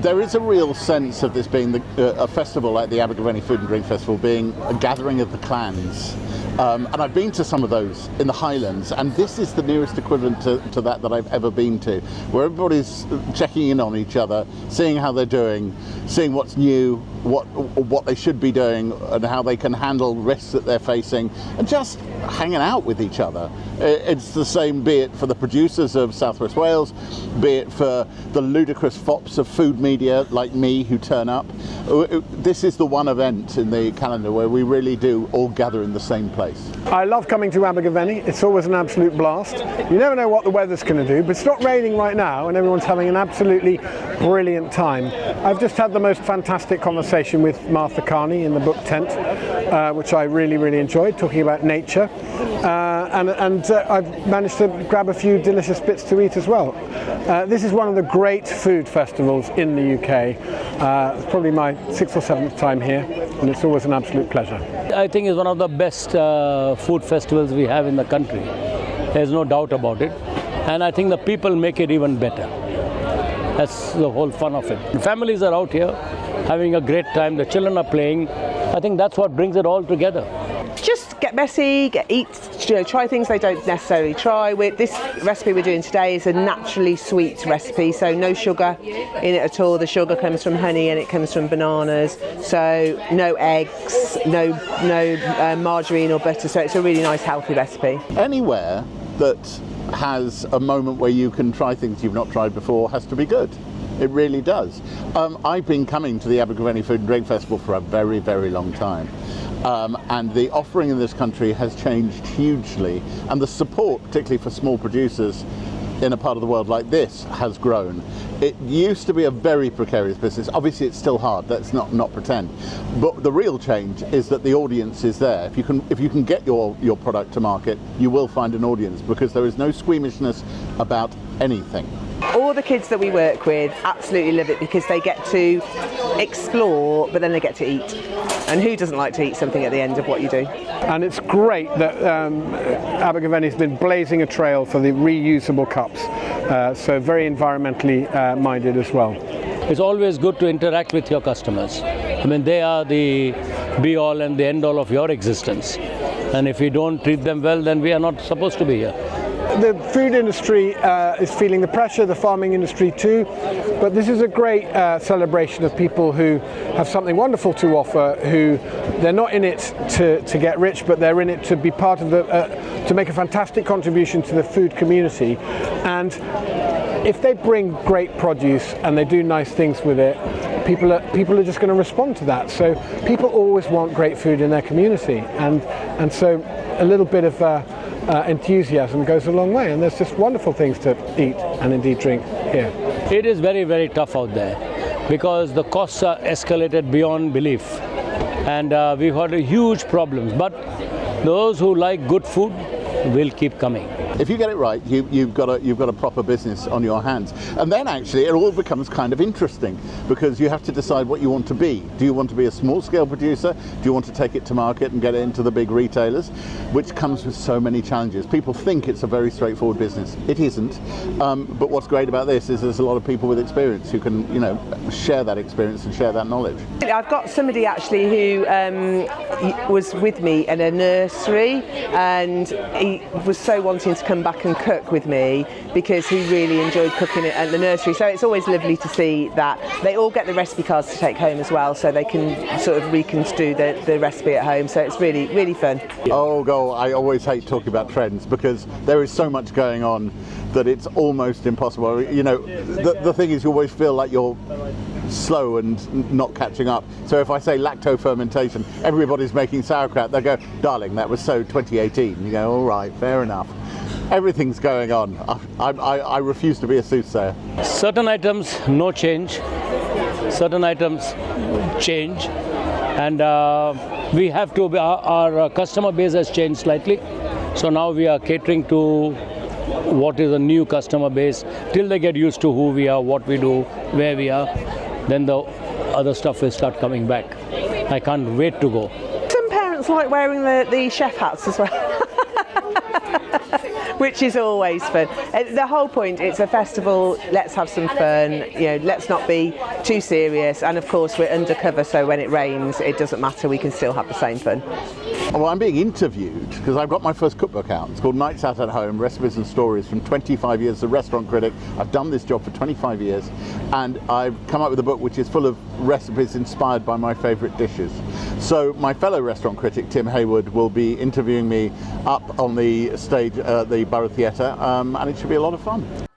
There is a real sense of this being a festival like the Abergavenny Food and Drink Festival being a gathering of the clans. And I've been to some of those in the Highlands, and this is the nearest equivalent to that I've ever been to, where everybody's checking in on each other, seeing how they're doing, seeing what's new, what they should be doing, and how they can handle risks that they're facing, and just hanging out with each other. It's the same, be it for the producers of South West Wales, be it for the ludicrous fops of food media like me who turn up. This is the one event in the calendar where we really do all gather in the same place. I love coming to Abergavenny. It's always an absolute blast. You never know what the weather's going to do, but it's not raining right now and everyone's having an absolutely brilliant time. I've just had the most fantastic conversation with Martha Carney in the book tent, which I really enjoyed, talking about nature. And I've managed to grab a few delicious bits to eat as well. This is one of the great food festivals in the UK. It's probably my 6th or 7th time here, and it's always an absolute pleasure. I think it's one of the best food festivals we have in the country. There's no doubt about it. And I think the people make it even better. That's the whole fun of it. The families are out here having a great time. The children are playing. I think that's what brings it all together. Just get messy, eat, try things they don't necessarily try. This recipe we're doing today is a naturally sweet recipe, so no sugar in it at all. The sugar comes from honey and it comes from bananas, so no eggs, no margarine or butter, so it's a really nice healthy recipe. Anywhere that has a moment where you can try things you've not tried before has to be good. It really does. I've been coming to the Abergavenny Food and Drink Festival for a very long time. And the offering in this country has changed hugely, and the support, particularly for small producers in a part of the world like this, has grown. It used to be a very precarious business. Obviously it's still hard, let's not pretend, but the real change is that the audience is there. If you can get your product to market, you will find an audience, because there is no squeamishness about anything. All the kids that we work with absolutely love it, because they get to explore, but then they get to eat. And who doesn't like to eat something at the end of what you do? And it's great that Abergavenny's been blazing a trail for the reusable cups, so very environmentally minded as well. It's always good to interact with your customers. I mean, they are the be-all and the end-all of your existence. And if you don't treat them well, then we are not supposed to be here. The food industry is feeling the pressure, the farming industry too, but this is a great celebration of people who have something wonderful to offer, who they're not in it to get rich, but they're in it to be part of to make a fantastic contribution to the food community. And if they bring great produce and they do nice things with it, people are just going to respond to that. So people always want great food in their community, and so a little bit of enthusiasm goes a long way, and there's just wonderful things to eat and indeed drink here. It is very tough out there, because the costs are escalated beyond belief, and we've had huge problems, but those who like good food will keep coming. If you get it right, you've got a proper business on your hands. And then actually it all becomes kind of interesting, because you have to decide what you want to be. Do you want to be a small scale producer? Do you want to take it to market and get it into the big retailers? Which comes with so many challenges. People think it's a very straightforward business. It isn't. But what's great about this is there's a lot of people with experience who can, share that experience and share that knowledge. I've got somebody actually who was with me in a nursery, and he was so wanting to come back and cook with me because he really enjoyed cooking it at the nursery. So it's always lovely to see that. They all get the recipe cards to take home as well, so they can sort of reconstruct the recipe at home. So it's really fun. Oh, I always hate talking about trends, because there is so much going on that it's almost impossible. The thing is, you always feel like you're slow and not catching up. So if I say lacto fermentation, everybody's making sauerkraut, they'll go, darling, that was so 2018. You go, all right, fair enough. Everything's going on. I refuse to be a soothsayer. Certain items, no change. Certain items change. And we have to, our customer base has changed slightly. So now we are catering to what is a new customer base. Till they get used to who we are, what we do, where we are, then the other stuff will start coming back. I can't wait to go. Some parents like wearing the chef hats as well. which is always fun. The whole point, it's a festival, let's have some fun, let's not be too serious, and of course we're undercover, so when it rains it doesn't matter, we can still have the same fun. Well, I'm being interviewed because I've got my first cookbook out. It's called Nights Out at Home, Recipes and Stories from 25 years as a restaurant critic. I've done this job for 25 years and I've come up with a book which is full of recipes inspired by my favourite dishes. So my fellow restaurant critic Tim Haywood will be interviewing me up on the stage at the Borough Theatre, and it should be a lot of fun.